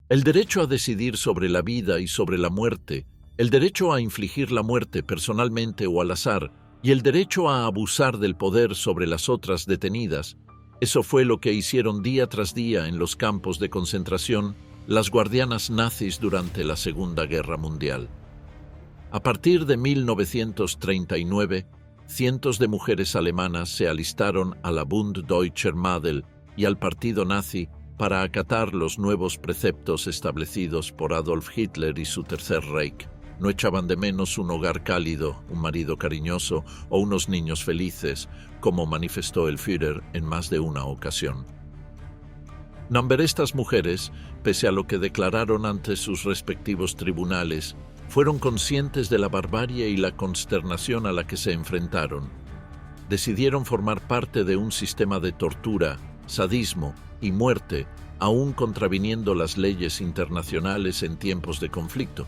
El derecho a decidir sobre la vida y sobre la muerte, el derecho a infligir la muerte personalmente o al azar, y el derecho a abusar del poder sobre las otras detenidas. Eso fue lo que hicieron día tras día en los campos de concentración las guardianas nazis durante la Segunda Guerra Mundial. A partir de 1939, cientos de mujeres alemanas se alistaron a la Bund Deutscher Mädel y al partido nazi para acatar los nuevos preceptos establecidos por Adolf Hitler y su Tercer Reich. No echaban de menos un hogar cálido, un marido cariñoso o unos niños felices, como manifestó el Führer en más de una ocasión. Estas mujeres, pese a lo que declararon ante sus respectivos tribunales, fueron conscientes de la barbarie y la consternación a la que se enfrentaron. Decidieron formar parte de un sistema de tortura, sadismo y muerte, aún contraviniendo las leyes internacionales en tiempos de conflicto.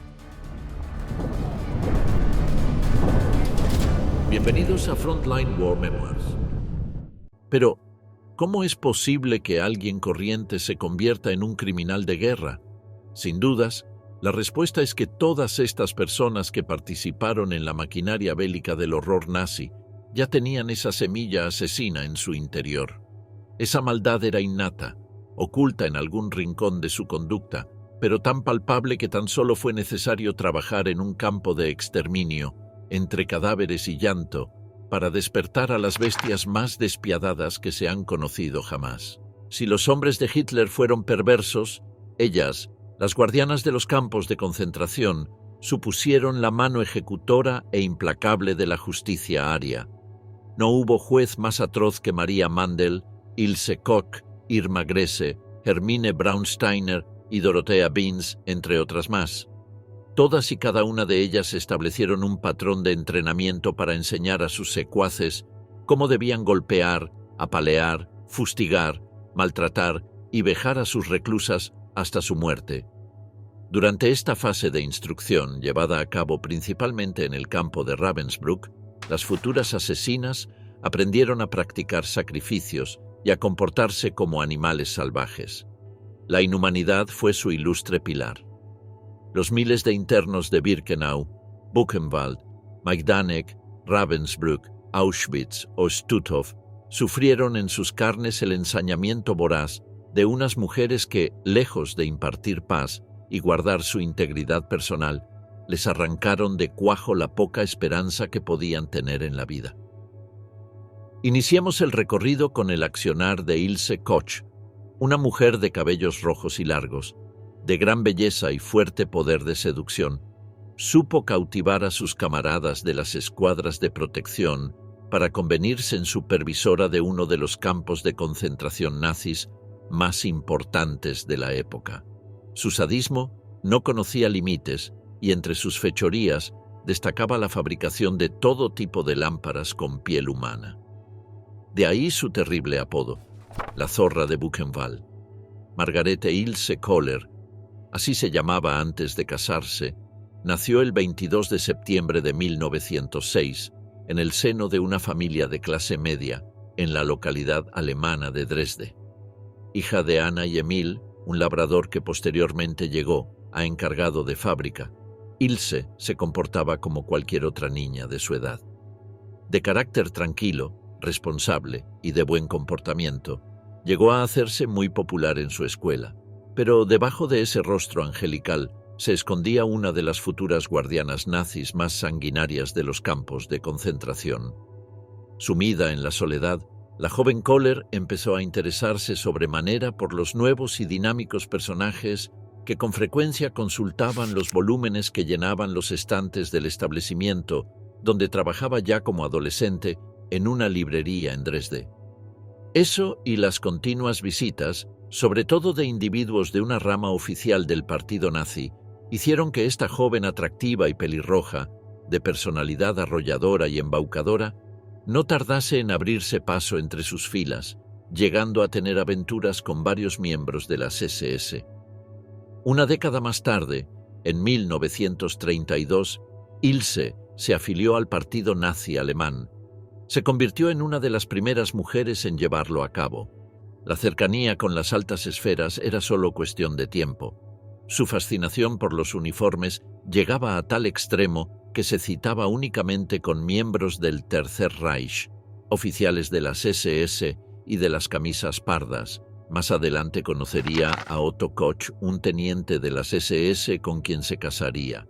Bienvenidos a Frontline War Memoirs. Pero, ¿cómo es posible que alguien corriente se convierta en un criminal de guerra? Sin dudas, la respuesta es que todas estas personas que participaron en la maquinaria bélica del horror nazi ya tenían esa semilla asesina en su interior. Esa maldad era innata, oculta en algún rincón de su conducta, pero tan palpable que tan solo fue necesario trabajar en un campo de exterminio, entre cadáveres y llanto, para despertar a las bestias más despiadadas que se han conocido jamás. Si los hombres de Hitler fueron perversos, ellas, las guardianas de los campos de concentración, supusieron la mano ejecutora e implacable de la justicia aria. No hubo juez más atroz que Maria Mandel, Ilse Koch, Irma Grese, Hermine Braunsteiner y Dorothea Binz, entre otras más. Todas y cada una de ellas establecieron un patrón de entrenamiento para enseñar a sus secuaces cómo debían golpear, apalear, fustigar, maltratar y vejar a sus reclusas hasta su muerte. Durante esta fase de instrucción, llevada a cabo principalmente en el campo de Ravensbrück, las futuras asesinas aprendieron a practicar sacrificios y a comportarse como animales salvajes. La inhumanidad fue su ilustre pilar. Los miles de internos de Birkenau, Buchenwald, Majdanek, Ravensbrück, Auschwitz o Stutthof sufrieron en sus carnes el ensañamiento voraz de unas mujeres que, lejos de impartir paz y guardar su integridad personal, les arrancaron de cuajo la poca esperanza que podían tener en la vida. Iniciamos el recorrido con el accionar de Ilse Koch, una mujer de cabellos rojos y largos, de gran belleza y fuerte poder de seducción. Supo cautivar a sus camaradas de las escuadras de protección para convertirse en supervisora de uno de los campos de concentración nazis más importantes de la época. Su sadismo no conocía límites y entre sus fechorías destacaba la fabricación de todo tipo de lámparas con piel humana. De ahí su terrible apodo, la zorra de Buchenwald. Margarete Ilse Kohler, así se llamaba antes de casarse, nació el 22 de septiembre de 1906 en el seno de una familia de clase media en la localidad alemana de Dresde. Hija de Anna y Emil, un labrador que posteriormente llegó a encargado de fábrica, Ilse se comportaba como cualquier otra niña de su edad. De carácter tranquilo, responsable y de buen comportamiento, llegó a hacerse muy popular en su escuela, pero debajo de ese rostro angelical se escondía una de las futuras guardianas nazis más sanguinarias de los campos de concentración. Sumida en la soledad, la joven Kohler empezó a interesarse sobremanera por los nuevos y dinámicos personajes que con frecuencia consultaban los volúmenes que llenaban los estantes del establecimiento donde trabajaba ya como adolescente en una librería en Dresde. Eso y las continuas visitas, sobre todo de individuos de una rama oficial del partido nazi, hicieron que esta joven atractiva y pelirroja, de personalidad arrolladora y embaucadora, no tardase en abrirse paso entre sus filas, llegando a tener aventuras con varios miembros de las SS. Una década más tarde, en 1932, Ilse se afilió al partido nazi alemán. Se convirtió en una de las primeras mujeres en llevarlo a cabo. La cercanía con las altas esferas era solo cuestión de tiempo. Su fascinación por los uniformes llegaba a tal extremo que se citaba únicamente con miembros del Tercer Reich, oficiales de las SS y de las camisas pardas. Más adelante conocería a Otto Koch, un teniente de las SS con quien se casaría.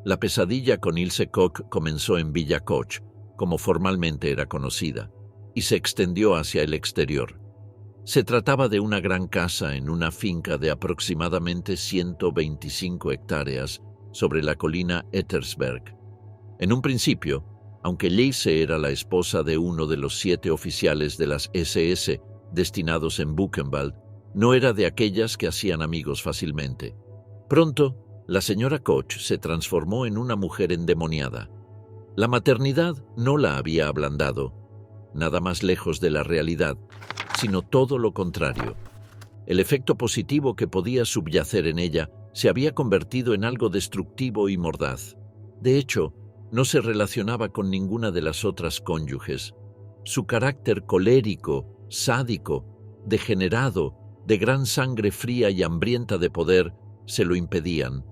La pesadilla con Ilse Koch comenzó en Villa Koch, como formalmente era conocida, y se extendió hacia el exterior. Se trataba de una gran casa en una finca de aproximadamente 125 hectáreas sobre la colina Ettersberg. En un principio, aunque Lise era la esposa de uno de los 7 oficiales de las SS destinados en Buchenwald, no era de aquellas que hacían amigos fácilmente. Pronto, la señora Koch se transformó en una mujer endemoniada. La maternidad no la había ablandado, nada más lejos de la realidad, sino todo lo contrario. El efecto positivo que podía subyacer en ella se había convertido en algo destructivo y mordaz. De hecho, no se relacionaba con ninguna de las otras cónyuges. Su carácter colérico, sádico, degenerado, de gran sangre fría y hambrienta de poder, se lo impedían.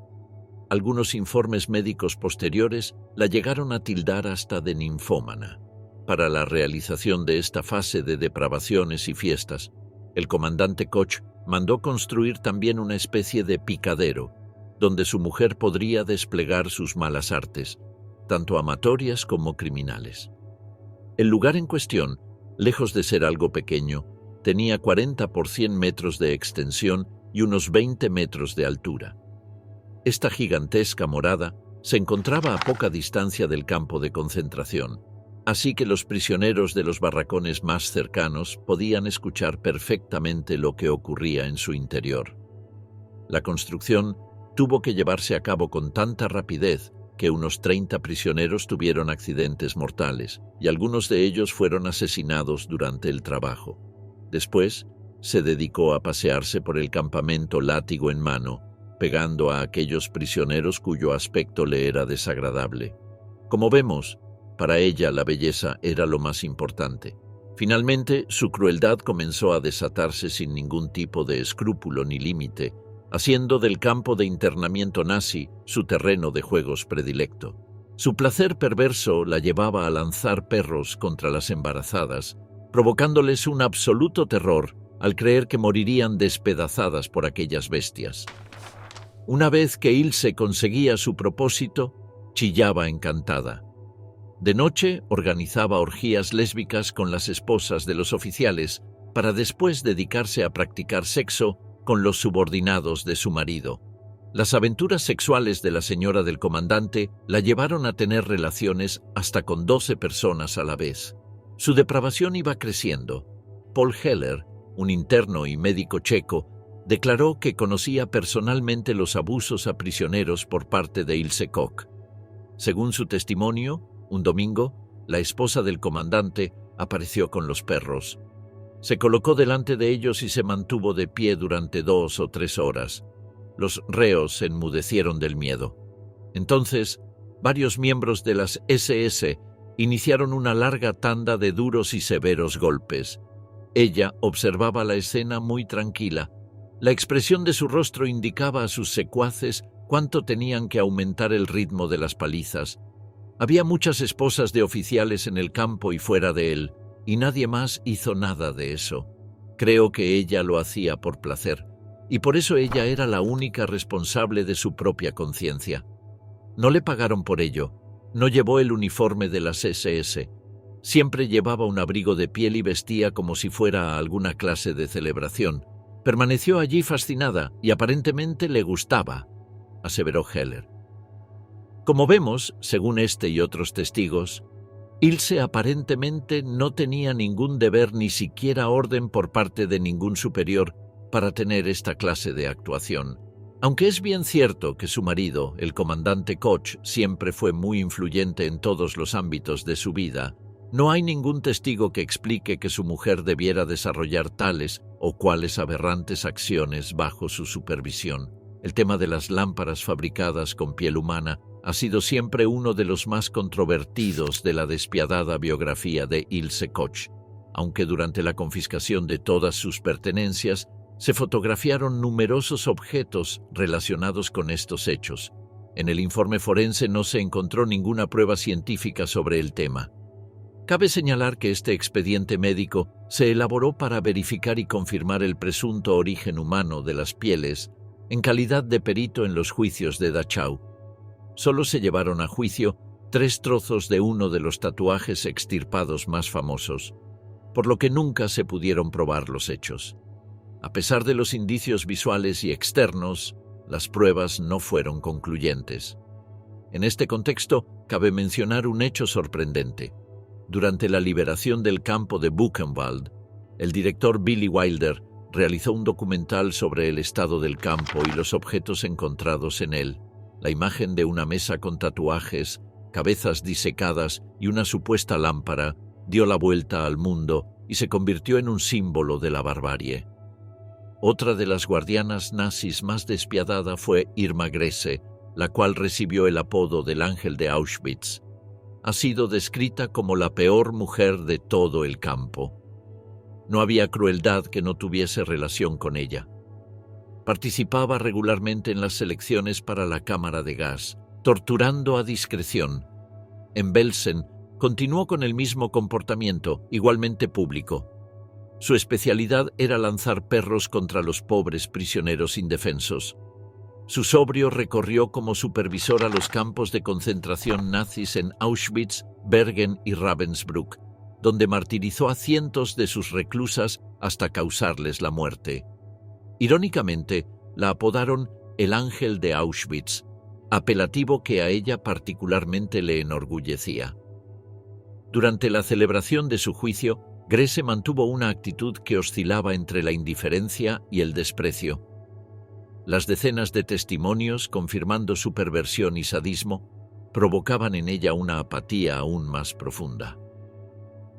Algunos informes médicos posteriores la llegaron a tildar hasta de ninfómana. Para la realización de esta fase de depravaciones y fiestas, el comandante Koch mandó construir también una especie de picadero, donde su mujer podría desplegar sus malas artes, tanto amatorias como criminales. El lugar en cuestión, lejos de ser algo pequeño, tenía 40 por 100 metros de extensión y unos 20 metros de altura. Esta gigantesca morada se encontraba a poca distancia del campo de concentración, así que los prisioneros de los barracones más cercanos podían escuchar perfectamente lo que ocurría en su interior. La construcción tuvo que llevarse a cabo con tanta rapidez que unos 30 prisioneros tuvieron accidentes mortales y algunos de ellos fueron asesinados durante el trabajo. Después, se dedicó a pasearse por el campamento látigo en mano, pegando a aquellos prisioneros cuyo aspecto le era desagradable. Como vemos, para ella la belleza era lo más importante. Finalmente, su crueldad comenzó a desatarse sin ningún tipo de escrúpulo ni límite, haciendo del campo de internamiento nazi su terreno de juegos predilecto. Su placer perverso la llevaba a lanzar perros contra las embarazadas, provocándoles un absoluto terror al creer que morirían despedazadas por aquellas bestias. Una vez que Ilse conseguía su propósito, chillaba encantada. De noche organizaba orgías lésbicas con las esposas de los oficiales para después dedicarse a practicar sexo con los subordinados de su marido. Las aventuras sexuales de la señora del comandante la llevaron a tener relaciones hasta con 12 personas a la vez. Su depravación iba creciendo. Paul Heller, un interno y médico checo, declaró que conocía personalmente los abusos a prisioneros por parte de Ilse Koch. Según su testimonio, un domingo, la esposa del comandante apareció con los perros. Se colocó delante de ellos y se mantuvo de pie durante 2 o 3 horas. Los reos se enmudecieron del miedo. Entonces, varios miembros de las SS iniciaron una larga tanda de duros y severos golpes. Ella observaba la escena muy tranquila. La expresión de su rostro indicaba a sus secuaces cuánto tenían que aumentar el ritmo de las palizas. Había muchas esposas de oficiales en el campo y fuera de él, y nadie más hizo nada de eso. Creo que ella lo hacía por placer, y por eso ella era la única responsable de su propia conciencia. No le pagaron por ello, no llevó el uniforme de las SS. Siempre llevaba un abrigo de piel y vestía como si fuera a alguna clase de celebración. Permaneció allí fascinada y aparentemente le gustaba, aseveró Heller. Como vemos, según este y otros testigos, Ilse aparentemente no tenía ningún deber ni siquiera orden por parte de ningún superior para tener esta clase de actuación. Aunque es bien cierto que su marido, el comandante Koch, siempre fue muy influyente en todos los ámbitos de su vida, no hay ningún testigo que explique que su mujer debiera desarrollar tales o cuales aberrantes acciones bajo su supervisión. El tema de las lámparas fabricadas con piel humana ha sido siempre uno de los más controvertidos de la despiadada biografía de Ilse Koch, aunque durante la confiscación de todas sus pertenencias Se fotografiaron numerosos objetos relacionados con estos hechos. En el informe forense no se encontró ninguna prueba científica sobre el tema. Cabe señalar que este expediente médico se elaboró para verificar y confirmar el presunto origen humano de las pieles en calidad de perito en los juicios de Dachau. Solo se llevaron a juicio 3 trozos de uno de los tatuajes extirpados más famosos, por lo que nunca se pudieron probar los hechos. A pesar de los indicios visuales y externos, las pruebas no fueron concluyentes. En este contexto, cabe mencionar un hecho sorprendente. Durante la liberación del campo de Buchenwald, el director Billy Wilder realizó un documental sobre el estado del campo y los objetos encontrados en él. La imagen de una mesa con tatuajes, cabezas disecadas y una supuesta lámpara dio la vuelta al mundo y se convirtió en un símbolo de la barbarie. Otra de las guardianas nazis más despiadada fue Irma Grese, la cual recibió el apodo del Ángel de Auschwitz. Ha sido descrita como la peor mujer de todo el campo. No había crueldad que no tuviese relación con ella. Participaba regularmente en las selecciones para la cámara de gas, torturando a discreción. En Belsen continuó con el mismo comportamiento, igualmente público. Su especialidad era lanzar perros contra los pobres prisioneros indefensos. Su sobrio recorrió como supervisor a los campos de concentración nazis en Auschwitz, Bergen y Ravensbrück, donde martirizó a cientos de sus reclusas hasta causarles la muerte. Irónicamente, la apodaron el Ángel de Auschwitz, apelativo que a ella particularmente le enorgullecía. Durante la celebración de su juicio, Grese mantuvo una actitud que oscilaba entre la indiferencia y el desprecio. Las decenas de testimonios, confirmando su perversión y sadismo, provocaban en ella una apatía aún más profunda.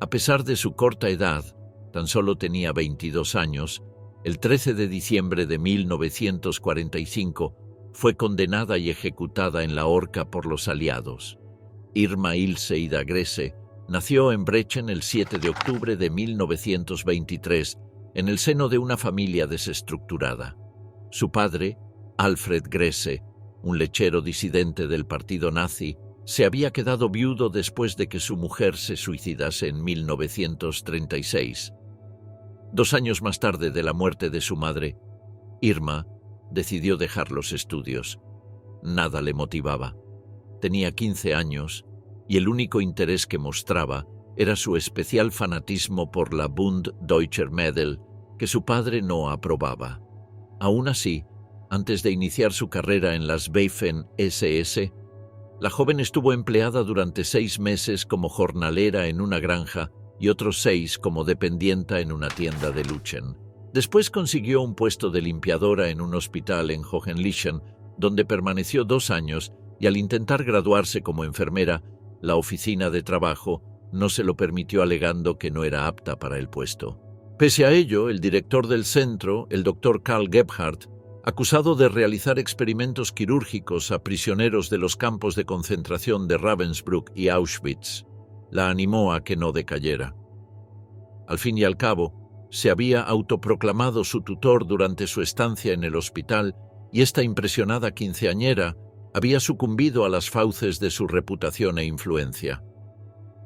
A pesar de su corta edad, tan solo tenía 22 años, el 13 de diciembre de 1945 fue condenada y ejecutada en la horca por los aliados. Irma Ilse Ida Grese nació en Brechen el 7 de octubre de 1923 en el seno de una familia desestructurada. Su padre, Alfred Grese, un lechero disidente del partido nazi, se había quedado viudo después de que su mujer se suicidase en 1936. 2 años más tarde de la muerte de su madre, Irma decidió dejar los estudios. Nada le motivaba. Tenía 15 años y el único interés que mostraba era su especial fanatismo por la Bund Deutscher Mädel, que su padre no aprobaba. Aún así, antes de iniciar su carrera en las Waffen-SS, la joven estuvo empleada durante 6 meses como jornalera en una granja y otros 6 como dependienta en una tienda de Luchen. Después consiguió un puesto de limpiadora en un hospital en Hohenlichen, donde permaneció 2 años y al intentar graduarse como enfermera, la oficina de trabajo no se lo permitió alegando que no era apta para el puesto. Pese a ello, el director del centro, el Dr. Karl Gebhardt, acusado de realizar experimentos quirúrgicos a prisioneros de los campos de concentración de Ravensbrück y Auschwitz, la animó a que no decayera. Al fin y al cabo, se había autoproclamado su tutor durante su estancia en el hospital y esta impresionada quinceañera había sucumbido a las fauces de su reputación e influencia.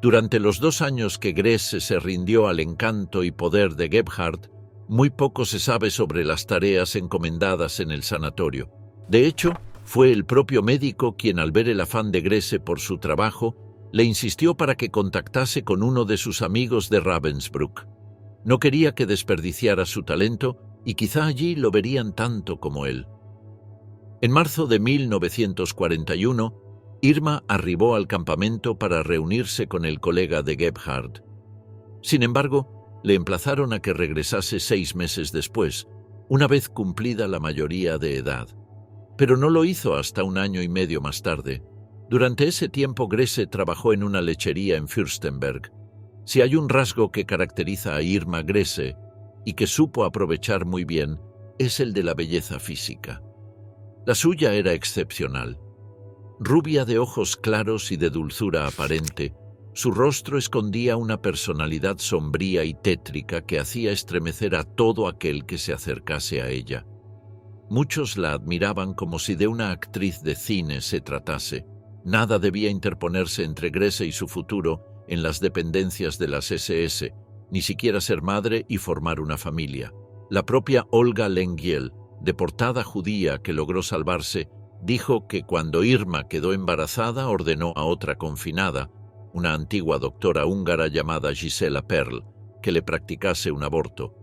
Durante los 2 años que Grese se rindió al encanto y poder de Gebhardt, muy poco se sabe sobre las tareas encomendadas en el sanatorio. De hecho, fue el propio médico quien, al ver el afán de Grese por su trabajo, le insistió para que contactase con uno de sus amigos de Ravensbrück. No quería que desperdiciara su talento y quizá allí lo verían tanto como él. En marzo de 1941, Irma arribó al campamento para reunirse con el colega de Gebhardt. Sin embargo, le emplazaron a que regresase 6 meses después, una vez cumplida la mayoría de edad. Pero no lo hizo hasta 1 año y medio más tarde. Durante ese tiempo, Grese trabajó en una lechería en Fürstenberg. Si hay un rasgo que caracteriza a Irma Grese y que supo aprovechar muy bien, es el de la belleza física. La suya era excepcional. Rubia de ojos claros y de dulzura aparente, Su rostro escondía una personalidad sombría y tétrica que hacía estremecer a todo aquel que se acercase a ella. Muchos la admiraban como si de una actriz de cine se tratase. Nada debía interponerse entre Grese y su futuro en las dependencias de las SS, ni siquiera ser madre y formar una familia. La propia Olga Lengyel, deportada judía que logró salvarse, dijo que cuando Irma quedó embarazada ordenó a otra confinada, una antigua doctora húngara llamada Gisela Perl, que le practicase un aborto.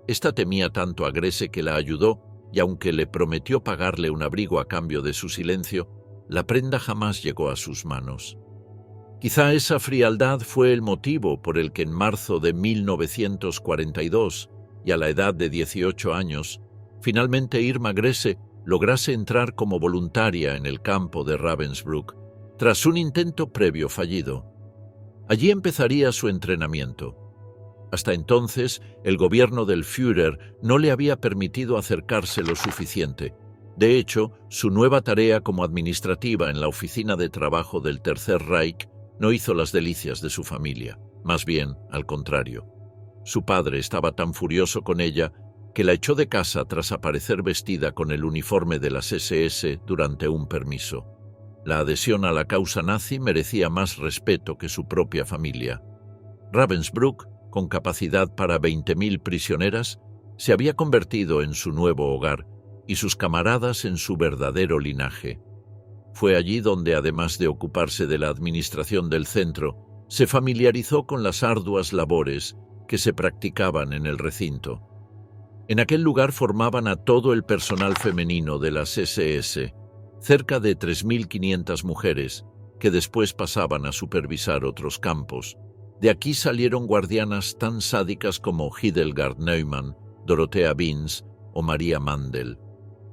Esta temía tanto a Grese que la ayudó, y aunque le prometió pagarle un abrigo a cambio de su silencio, la prenda jamás llegó a sus manos. Quizá esa frialdad fue el motivo por el que en marzo de 1942, y a la edad de 18 años, finalmente Irma Grese lograse entrar como voluntaria en el campo de Ravensbrück, tras un intento previo fallido. Allí empezaría su entrenamiento. Hasta entonces, el gobierno del Führer no le había permitido acercarse lo suficiente. De hecho, su nueva tarea como administrativa en la oficina de trabajo del Tercer Reich no hizo las delicias de su familia. Más bien, al contrario. Su padre estaba tan furioso con ella que la echó de casa tras aparecer vestida con el uniforme de las SS durante un permiso. La adhesión a la causa nazi merecía más respeto que su propia familia. Ravensbrück, con capacidad para 20.000 prisioneras, se había convertido en su nuevo hogar y sus camaradas en su verdadero linaje. Fue allí donde, además de ocuparse de la administración del centro, se familiarizó con las arduas labores que se practicaban en el recinto. En aquel lugar formaban a todo el personal femenino de las SS, cerca de 3.500 mujeres, que después pasaban a supervisar otros campos. De aquí salieron guardianas tan sádicas como Hildegard Neumann, Dorothea Binz o María Mandel.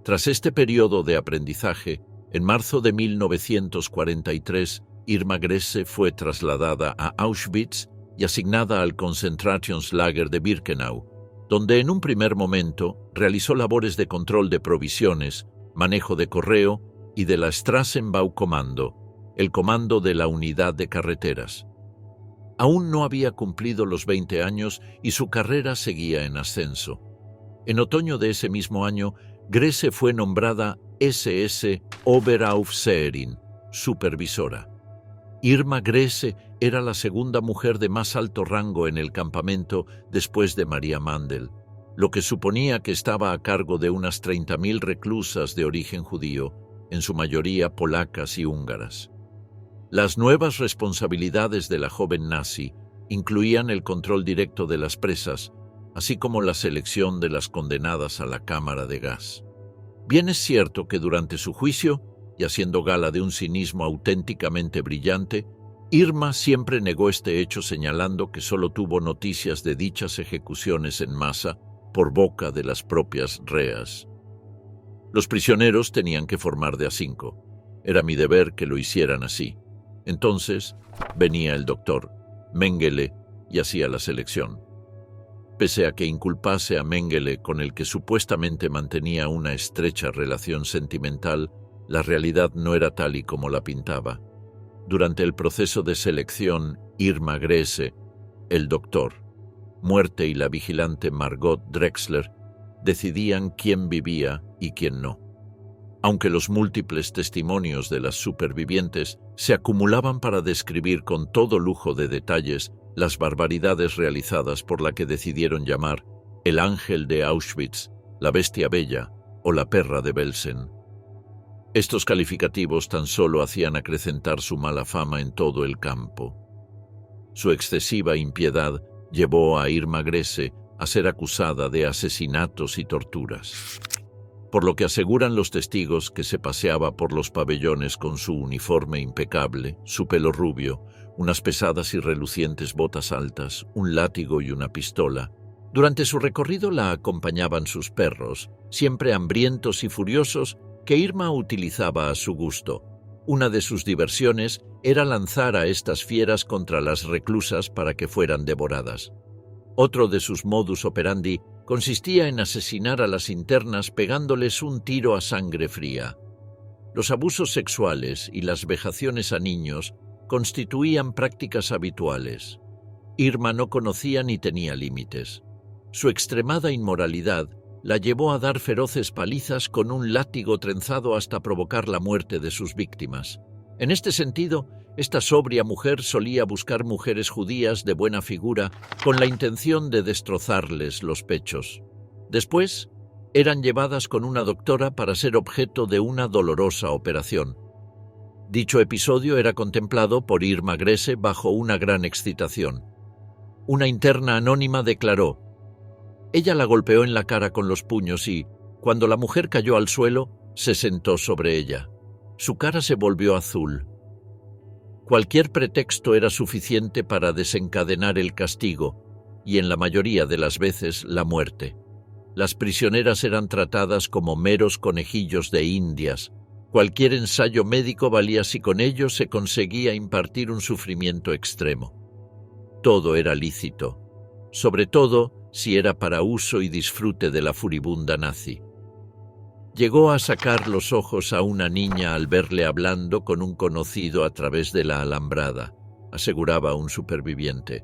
Tras este periodo de aprendizaje, en marzo de 1943, Irma Grese fue trasladada a Auschwitz y asignada al Konzentrationslager de Birkenau, donde en un primer momento realizó labores de control de provisiones, manejo de correo y de la Strassenbaukommando, el comando de la unidad de carreteras. Aún no había cumplido los 20 años y su carrera seguía en ascenso. En otoño de ese mismo año, Grese fue nombrada SS Oberaufseherin, supervisora. Irma Grese era la segunda mujer de más alto rango en el campamento después de María Mandel, lo que suponía que estaba a cargo de unas 30.000 reclusas de origen judío, en su mayoría polacas y húngaras. Las nuevas responsabilidades de la joven nazi incluían el control directo de las presas, así como la selección de las condenadas a la cámara de gas. Bien es cierto que durante su juicio, y haciendo gala de un cinismo auténticamente brillante, Irma siempre negó este hecho señalando que solo tuvo noticias de dichas ejecuciones en masa por boca de las propias reas. Los prisioneros tenían que formar de a 5. Era mi deber que lo hicieran así. Entonces venía el doctor Mengele y hacía la selección. Pese a que inculpase a Mengele, con el que supuestamente mantenía una estrecha relación sentimental, la realidad no era tal y como la pintaba. Durante el proceso de selección, Irma Grese, el doctor, Muerte y la vigilante Margot Drexler decidían quién vivía y quién no. Aunque los múltiples testimonios de las supervivientes se acumulaban para describir con todo lujo de detalles las barbaridades realizadas por la que decidieron llamar el ángel de Auschwitz, la bestia bella o la perra de Belsen. Estos calificativos tan solo hacían acrecentar su mala fama en todo el campo. Su excesiva impiedad llevó a Irma Grese a ser acusada de asesinatos y torturas. Por lo que aseguran los testigos que se paseaba por los pabellones con su uniforme impecable, su pelo rubio, unas pesadas y relucientes botas altas, un látigo y una pistola. Durante su recorrido la acompañaban sus perros, siempre hambrientos y furiosos, que Irma utilizaba a su gusto. Una de sus diversiones era lanzar a estas fieras contra las reclusas para que fueran devoradas. Otro de sus modus operandi consistía en asesinar a las internas pegándoles un tiro a sangre fría. Los abusos sexuales y las vejaciones a niños constituían prácticas habituales. Irma no conocía ni tenía límites. Su extremada inmoralidad la llevó a dar feroces palizas con un látigo trenzado hasta provocar la muerte de sus víctimas. En este sentido, esta sobria mujer solía buscar mujeres judías de buena figura con la intención de destrozarles los pechos. Después, eran llevadas con una doctora para ser objeto de una dolorosa operación. Dicho episodio era contemplado por Irma Grese bajo una gran excitación. Una interna anónima declaró: ella la golpeó en la cara con los puños y, cuando la mujer cayó al suelo, se sentó sobre ella. Su cara se volvió azul. Cualquier pretexto era suficiente para desencadenar el castigo y, en la mayoría de las veces, la muerte. Las prisioneras eran tratadas como meros conejillos de indias. Cualquier ensayo médico valía si con ello se conseguía impartir un sufrimiento extremo. Todo era lícito, sobre todo si era para uso y disfrute de la furibunda nazi. Llegó a sacar los ojos a una niña al verle hablando con un conocido a través de la alambrada, aseguraba un superviviente.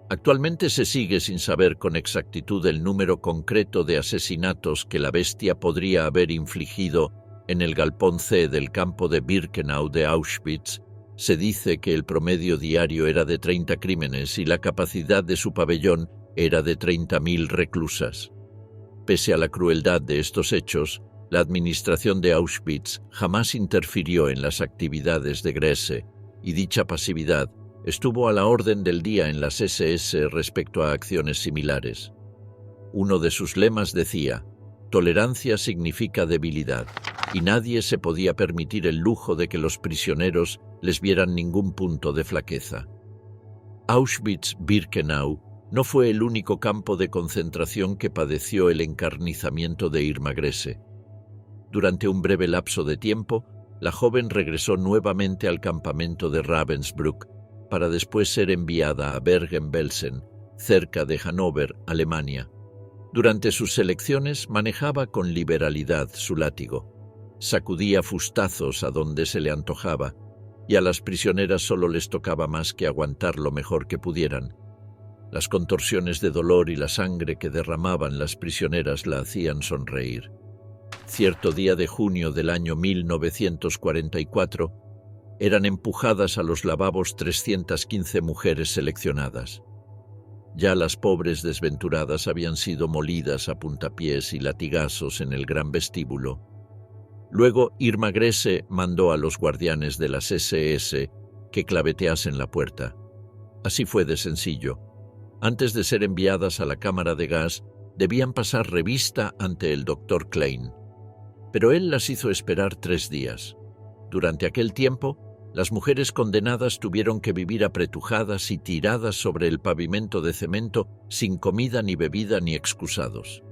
Actualmente se sigue sin saber con exactitud el número concreto de asesinatos que la bestia podría haber infligido en el galpón C del campo de Birkenau de Auschwitz. Se dice que el promedio diario era de 30 crímenes y la capacidad de su pabellón era de 30.000 reclusas. Pese a la crueldad de estos hechos, la administración de Auschwitz jamás interfirió en las actividades de Grese, y dicha pasividad estuvo a la orden del día en las SS respecto a acciones similares. Uno de sus lemas decía: tolerancia significa debilidad, y nadie se podía permitir el lujo de que los prisioneros les vieran ningún punto de flaqueza. Auschwitz-Birkenau no fue el único campo de concentración que padeció el encarnizamiento de Irma Grese. Durante un breve lapso de tiempo, la joven regresó nuevamente al campamento de Ravensbrück para después ser enviada a Bergen-Belsen, cerca de Hannover, Alemania. Durante sus selecciones manejaba con liberalidad su látigo. Sacudía fustazos a donde se le antojaba, y a las prisioneras solo les tocaba más que aguantar lo mejor que pudieran. Las contorsiones de dolor y la sangre que derramaban las prisioneras la hacían sonreír. Cierto día de junio del año 1944, eran empujadas a los lavabos 315 mujeres seleccionadas. Ya las pobres desventuradas habían sido molidas a puntapiés y latigazos en el gran vestíbulo. Luego Irma Grese mandó a los guardianes de las SS que claveteasen la puerta. Así fue de sencillo. Antes de ser enviadas a la cámara de gas, debían pasar revista ante el Dr. Klein. Pero él las hizo esperar 3 días. Durante aquel tiempo, las mujeres condenadas tuvieron que vivir apretujadas y tiradas sobre el pavimento de cemento sin comida ni bebida ni excusados.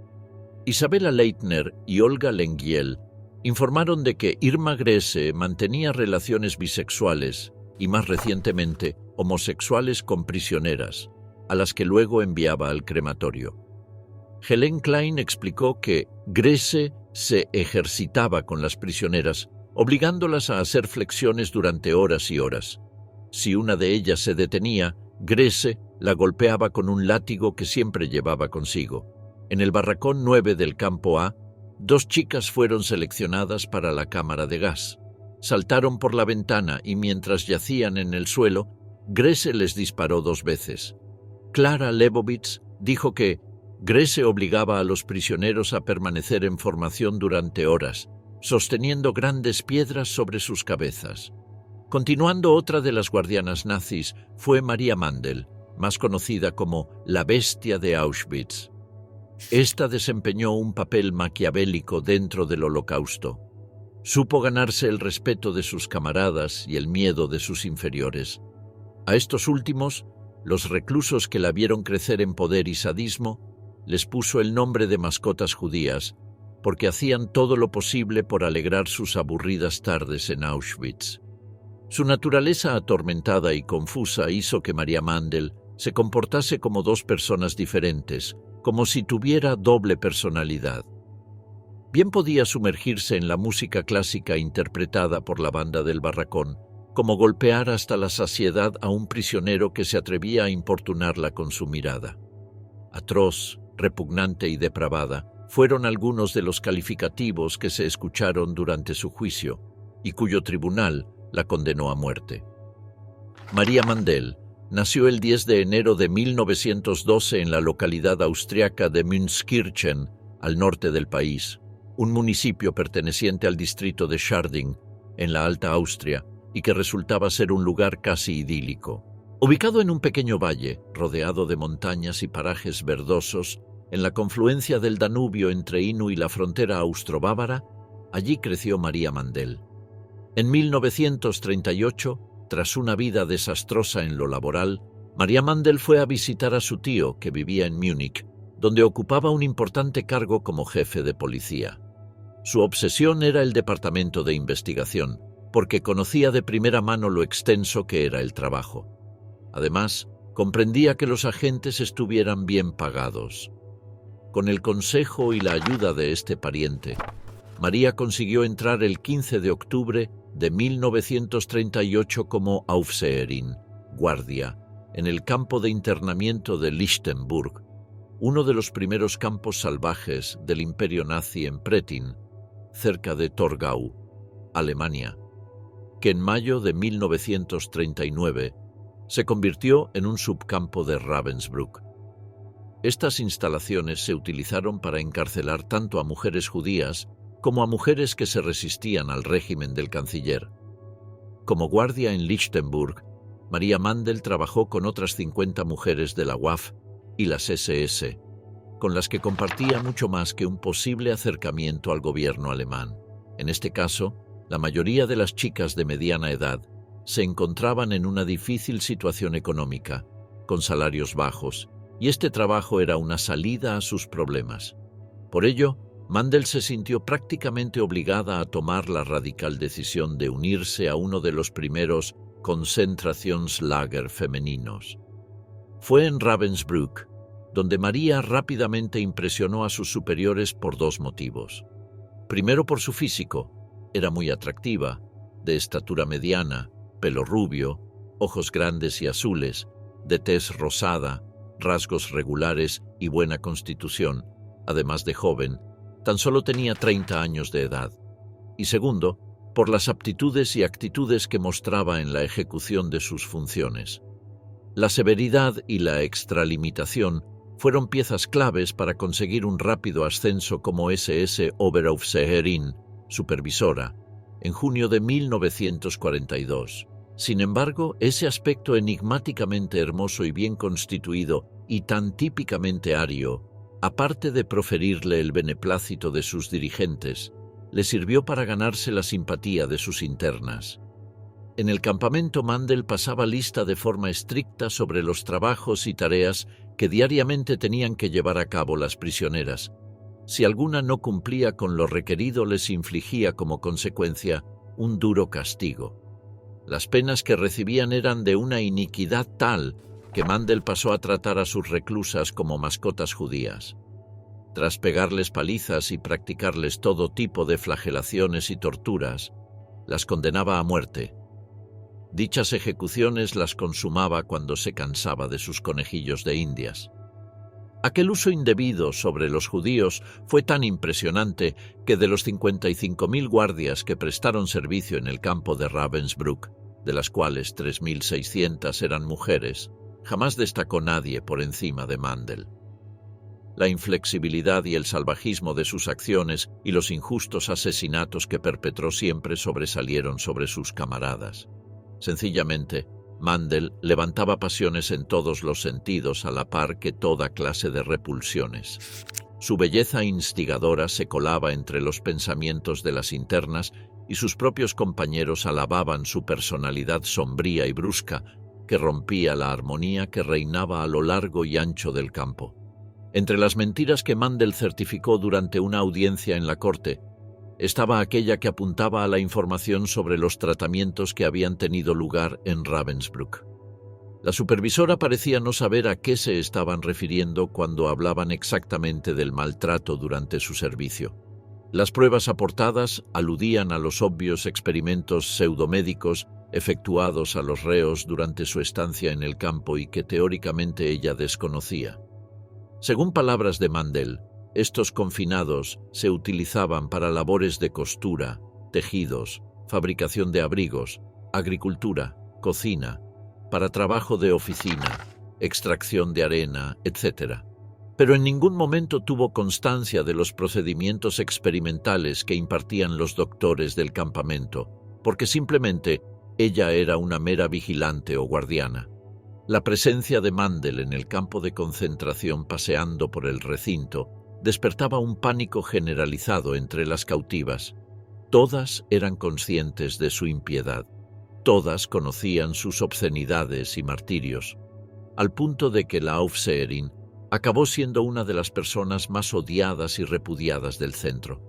Isabella Leitner y Olga Lengiel informaron de que Irma Grese mantenía relaciones bisexuales y, más recientemente, homosexuales con prisioneras, a las que luego enviaba al crematorio. Helen Klein explicó que Grese se ejercitaba con las prisioneras, obligándolas a hacer flexiones durante horas y horas. Si una de ellas se detenía, Grese la golpeaba con un látigo que siempre llevaba consigo. En el barracón 9 del campo A, 2 chicas fueron seleccionadas para la cámara de gas. Saltaron por la ventana y mientras yacían en el suelo, Grese les disparó 2 veces. Clara Lebowitz dijo que Grese obligaba a los prisioneros a permanecer en formación durante horas, sosteniendo grandes piedras sobre sus cabezas. Continuando, otra de las guardianas nazis fue Maria Mandel, más conocida como la bestia de Auschwitz. Esta desempeñó un papel maquiavélico dentro del Holocausto. Supo ganarse el respeto de sus camaradas y el miedo de sus inferiores. A estos últimos, los reclusos que la vieron crecer en poder y sadismo, les puso el nombre de mascotas judías, porque hacían todo lo posible por alegrar sus aburridas tardes en Auschwitz. Su naturaleza atormentada y confusa hizo que Maria Mandel se comportase como 2 personas diferentes, como si tuviera doble personalidad. Bien podía sumergirse en la música clásica interpretada por la banda del barracón, como golpear hasta la saciedad a un prisionero que se atrevía a importunarla con su mirada. Atroz, repugnante y depravada fueron algunos de los calificativos que se escucharon durante su juicio y cuyo tribunal la condenó a muerte. María Mandel nació el 10 de enero de 1912 en la localidad austriaca de Münzkirchen, al norte del país, un municipio perteneciente al distrito de Scharding, en la Alta Austria, y que resultaba ser un lugar casi idílico. Ubicado en un pequeño valle, rodeado de montañas y parajes verdosos, en la confluencia del Danubio entre Inu y la frontera austro-bávara, allí creció María Mandel. En 1938, tras una vida desastrosa en lo laboral, María Mandel fue a visitar a su tío, que vivía en Múnich, donde ocupaba un importante cargo como jefe de policía. Su obsesión era el departamento de investigación, porque conocía de primera mano lo extenso que era el trabajo. Además, comprendía que los agentes estuvieran bien pagados. Con el consejo y la ayuda de este pariente, María consiguió entrar el 15 de octubre de 1938 como Aufseherin, guardia, en el campo de internamiento de Lichtenburg, uno de los primeros campos salvajes del imperio nazi en Prettin, cerca de Torgau, Alemania, que en mayo de 1939 se convirtió en un subcampo de Ravensbrück. Estas instalaciones se utilizaron para encarcelar tanto a mujeres judías como a mujeres que se resistían al régimen del canciller. Como guardia en Lichtenburg, María Mandel trabajó con otras 50 mujeres de la WAF y las SS, con las que compartía mucho más que un posible acercamiento al gobierno alemán. En este caso, la mayoría de las chicas de mediana edad se encontraban en una difícil situación económica, con salarios bajos, y este trabajo era una salida a sus problemas. Por ello, Mandel se sintió prácticamente obligada a tomar la radical decisión de unirse a uno de los primeros Konzentrationslager femeninos. Fue en Ravensbrück, donde María rápidamente impresionó a sus superiores por dos motivos. Primero, por su físico. Era muy atractiva, de estatura mediana, pelo rubio, ojos grandes y azules, de tez rosada, rasgos regulares y buena constitución, además de joven. Tan solo tenía 30 años de edad. Y segundo, por las aptitudes y actitudes que mostraba en la ejecución de sus funciones. La severidad y la extralimitación fueron piezas claves para conseguir un rápido ascenso como SS Oberaufseherin, supervisora, en junio de 1942. Sin embargo, ese aspecto enigmáticamente hermoso y bien constituido y tan típicamente ario, aparte de proferirle el beneplácito de sus dirigentes, le sirvió para ganarse la simpatía de sus internas. En el campamento, Mandel pasaba lista de forma estricta sobre los trabajos y tareas que diariamente tenían que llevar a cabo las prisioneras. Si alguna no cumplía con lo requerido, les infligía como consecuencia un duro castigo. Las penas que recibían eran de una iniquidad tal que Mandel pasó a tratar a sus reclusas como mascotas judías. Tras pegarles palizas y practicarles todo tipo de flagelaciones y torturas, las condenaba a muerte. Dichas ejecuciones las consumaba cuando se cansaba de sus conejillos de indias. Aquel uso indebido sobre los judíos fue tan impresionante que de los 55.000 guardias que prestaron servicio en el campo de Ravensbrück, de las cuales 3.600 eran mujeres, jamás destacó nadie por encima de Mandel. La inflexibilidad y el salvajismo de sus acciones y los injustos asesinatos que perpetró siempre sobresalieron sobre sus camaradas. Sencillamente, Mandel levantaba pasiones en todos los sentidos a la par que toda clase de repulsiones. Su belleza instigadora se colaba entre los pensamientos de las internas y sus propios compañeros alababan su personalidad sombría y brusca que rompía la armonía que reinaba a lo largo y ancho del campo. Entre las mentiras que Mandel certificó durante una audiencia en la corte, estaba aquella que apuntaba a la información sobre los tratamientos que habían tenido lugar en Ravensbrück. La supervisora parecía no saber a qué se estaban refiriendo cuando hablaban exactamente del maltrato durante su servicio. Las pruebas aportadas aludían a los obvios experimentos pseudomédicos efectuados a los reos durante su estancia en el campo y que teóricamente ella desconocía. Según palabras de Mandel, estos confinados se utilizaban para labores de costura, tejidos, fabricación de abrigos, agricultura, cocina, para trabajo de oficina, extracción de arena, etc. Pero en ningún momento tuvo constancia de los procedimientos experimentales que impartían los doctores del campamento, porque simplemente ella era una mera vigilante o guardiana. La presencia de Mandel en el campo de concentración paseando por el recinto despertaba un pánico generalizado entre las cautivas. Todas eran conscientes de su impiedad. Todas conocían sus obscenidades y martirios, al punto de que la Aufseherin acabó siendo una de las personas más odiadas y repudiadas del centro.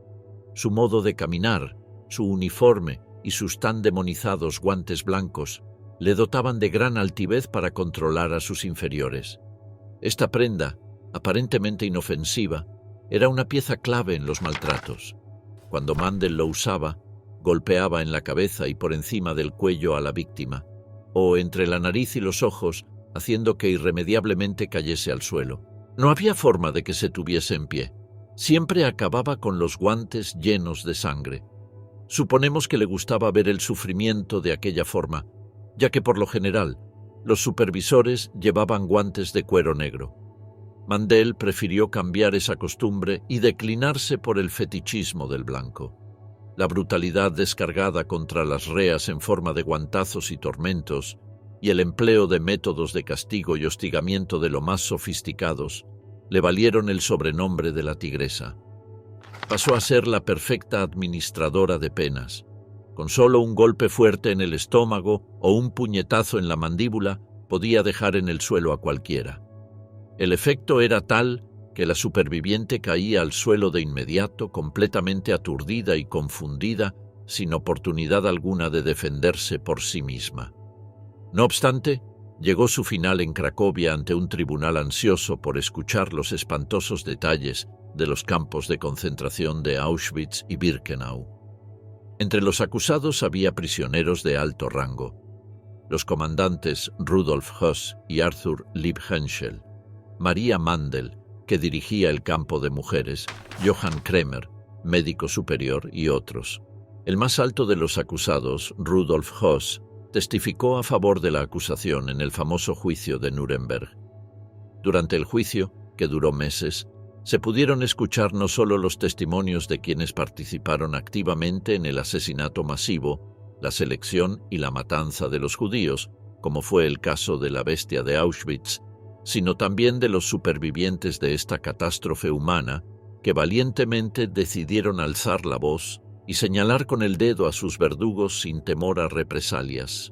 Su modo de caminar, su uniforme y sus tan demonizados guantes blancos le dotaban de gran altivez para controlar a sus inferiores. Esta prenda, aparentemente inofensiva, era una pieza clave en los maltratos. Cuando Mandel lo usaba, golpeaba en la cabeza y por encima del cuello a la víctima, o entre la nariz y los ojos, haciendo que irremediablemente cayese al suelo. No había forma de que se tuviese en pie. Siempre acababa con los guantes llenos de sangre. Suponemos que le gustaba ver el sufrimiento de aquella forma, ya que por lo general los supervisores llevaban guantes de cuero negro. Mandel prefirió cambiar esa costumbre y declinarse por el fetichismo del blanco. La brutalidad descargada contra las reas en forma de guantazos y tormentos, y el empleo de métodos de castigo y hostigamiento de lo más sofisticados, le valieron el sobrenombre de la tigresa. Pasó a ser la perfecta administradora de penas. Con solo un golpe fuerte en el estómago o un puñetazo en la mandíbula, podía dejar en el suelo a cualquiera. El efecto era tal que la superviviente caía al suelo de inmediato, completamente aturdida y confundida, sin oportunidad alguna de defenderse por sí misma. No obstante, llegó su final en Cracovia ante un tribunal ansioso por escuchar los espantosos detalles de los campos de concentración de Auschwitz y Birkenau. Entre los acusados había prisioneros de alto rango. Los comandantes Rudolf Höss y Arthur Liebhenschel, Maria Mandel, que dirigía el campo de mujeres, Johann Kremer, médico superior, y otros. El más alto de los acusados, Rudolf Höss, testificó a favor de la acusación en el famoso juicio de Nuremberg. Durante el juicio, que duró meses, se pudieron escuchar no solo los testimonios de quienes participaron activamente en el asesinato masivo, la selección y la matanza de los judíos, como fue el caso de la bestia de Auschwitz, sino también de los supervivientes de esta catástrofe humana que valientemente decidieron alzar la voz y señalar con el dedo a sus verdugos sin temor a represalias.